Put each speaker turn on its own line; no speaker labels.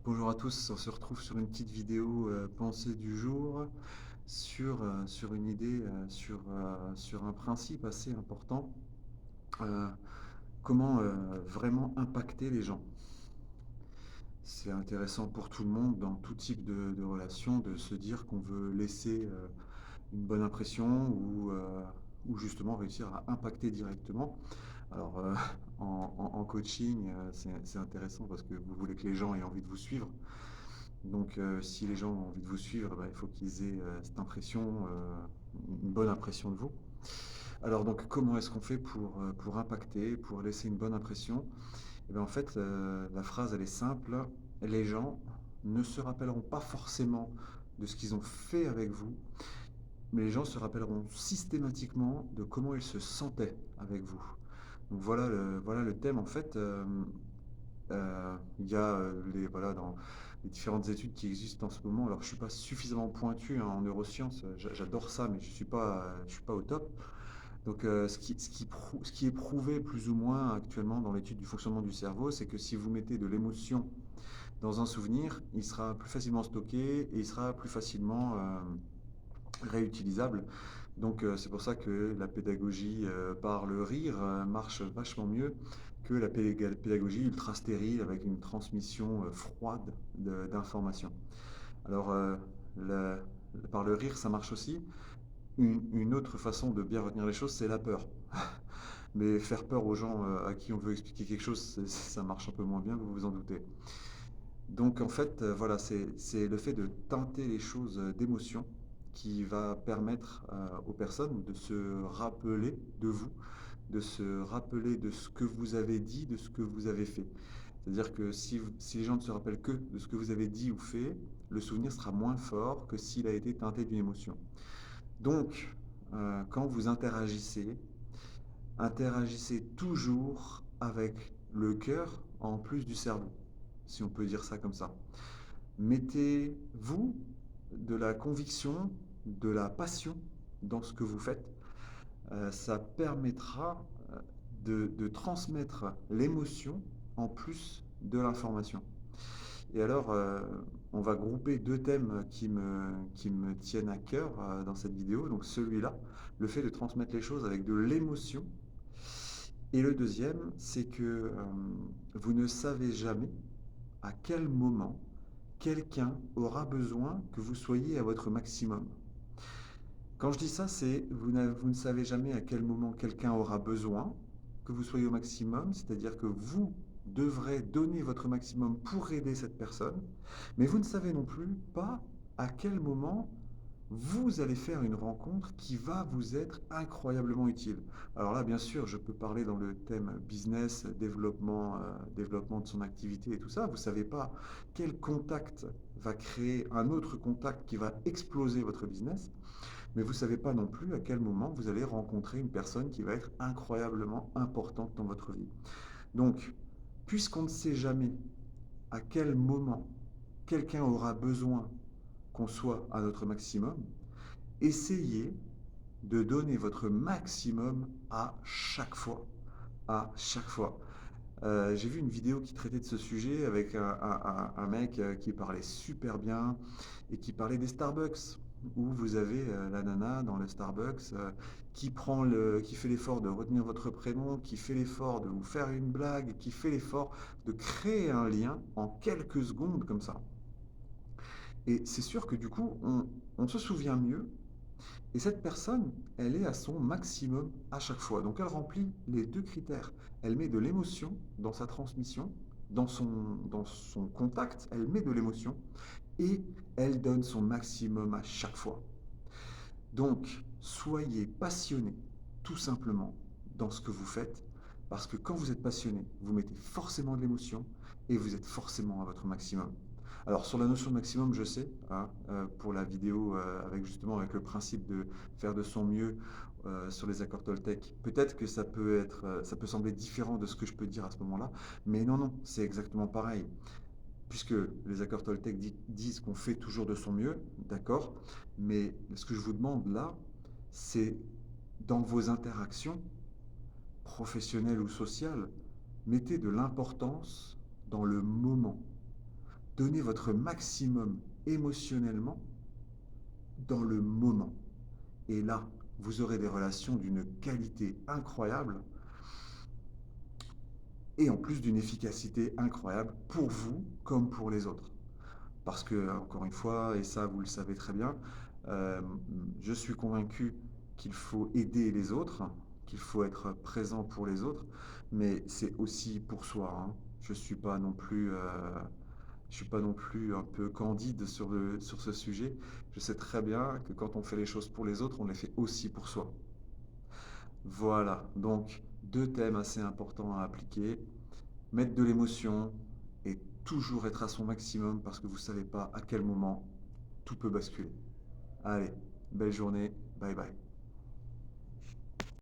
Bonjour à tous, on se retrouve sur une petite vidéo pensée du jour sur une idée, sur un principe assez important. euh, Comment vraiment impacter les gens. C'est intéressant pour tout le monde dans tout type de relation de se dire qu'on veut laisser une bonne impression ou justement réussir à impacter directement. Alors en coaching, c'est intéressant parce que vous voulez que les gens aient envie de vous suivre. Donc, si les gens ont envie de vous suivre, bah, il faut qu'ils aient cette impression, une bonne impression de vous. Alors, donc, comment est-ce qu'on fait pour impacter, pour laisser une bonne impression? Et bien, en fait, la phrase, elle est simple. Les gens ne se rappelleront pas forcément de ce qu'ils ont fait avec vous, mais les gens se rappelleront systématiquement de comment ils se sentaient avec vous. Donc, voilà le thème, en fait. Il y a voilà, dans les différentes études qui existent en ce moment. Alors, je ne suis pas suffisamment pointu en neurosciences, j'adore ça, mais je suis pas au top. Donc, ce qui est prouvé plus ou moins actuellement dans l'étude du fonctionnement du cerveau, c'est que si vous mettez de l'émotion dans un souvenir, il sera plus facilement stocké et il sera plus facilement réutilisable. Donc c'est pour ça que la pédagogie par le rire marche vachement mieux que la pédagogie ultra stérile avec une transmission froide d'informations. Alors la- par le rire ça marche aussi. Une autre façon de bien retenir les choses, c'est la peur. Mais faire peur aux gens à qui on veut expliquer quelque chose, ça marche un peu moins bien, vous vous en doutez. Donc en fait, voilà, c'est le fait de teinter les choses d'émotion qui va permettre aux personnes de se rappeler de vous, de se rappeler de ce que vous avez dit, de ce que vous avez fait. C'est-à-dire que si les gens ne se rappellent que de ce que vous avez dit ou fait, le souvenir sera moins fort que s'il a été teinté d'une émotion. Donc, quand vous interagissez, interagissez toujours avec le cœur en plus du cerveau, si on peut dire ça comme ça. Mettez-vous de la conviction, de la passion dans ce que vous faites. Ça permettra de transmettre l'émotion en plus de l'information. Et alors, on va grouper deux thèmes qui me tiennent à cœur dans cette vidéo. Donc celui-là, le fait de transmettre les choses avec de l'émotion. Et le deuxième, c'est que vous ne savez jamais à quel moment quelqu'un aura besoin que vous soyez à votre maximum. Quand je dis ça, c'est vous ne savez jamais à quel moment quelqu'un aura besoin que vous soyez au maximum, c'est-à-dire que vous devrez donner votre maximum pour aider cette personne, mais vous ne savez non plus pas à quel moment vous allez faire une rencontre qui va vous être incroyablement utile. Alors là, bien sûr, je peux parler dans le thème business, développement de son activité et tout ça. Vous ne savez pas quel contact va créer un autre contact qui va exploser votre business, mais vous ne savez pas non plus à quel moment vous allez rencontrer une personne qui va être incroyablement importante dans votre vie. Donc, puisqu'on ne sait jamais à quel moment quelqu'un aura besoin qu'on soit à notre maximum, essayez de donner votre maximum à chaque fois. À chaque fois. J'ai vu une vidéo qui traitait de ce sujet avec un mec qui parlait super bien et qui parlait des Starbucks, où vous avez la nana dans le Starbucks qui fait l'effort de retenir votre prénom, qui fait l'effort de vous faire une blague, qui fait l'effort de créer un lien en quelques secondes comme ça. Et c'est sûr que du coup, on se souvient mieux et cette personne, elle est à son maximum à chaque fois. Donc elle remplit les deux critères. Elle met de l'émotion dans sa transmission, dans son contact, elle met de l'émotion et elle donne son maximum à chaque fois. Donc soyez passionné, tout simplement, dans ce que vous faites, parce que quand vous êtes passionné, vous mettez forcément de l'émotion et vous êtes forcément à votre maximum. Alors sur la notion de maximum, je sais, hein, pour la vidéo avec justement avec le principe de faire de son mieux sur les accords Toltec, peut-être que ça peut sembler différent de ce que je peux dire à ce moment-là, mais non, non, c'est exactement pareil. Puisque les accords Toltec disent qu'on fait toujours de son mieux, d'accord, mais ce que je vous demande là, c'est dans vos interactions professionnelles ou sociales, mettez de l'importance dans le moment. Donnez votre maximum émotionnellement dans le moment. Et là, vous aurez des relations d'une qualité incroyable et en plus d'une efficacité incroyable pour vous comme pour les autres. Parce que, encore une fois, et ça vous le savez très bien, euh, je suis convaincu qu'il faut aider les autres, qu'il faut être présent pour les autres, mais c'est aussi pour soi, hein. Je suis pas non plus, je suis pas non plus un peu candide sur ce sujet. Je sais très bien que quand on fait les choses pour les autres, on les fait aussi pour soi. Voilà, donc deux thèmes assez importants à appliquer. Mettre de l'émotion et toujours être à son maximum parce que vous ne savez pas à quel moment tout peut basculer. Allez, belle journée, bye bye.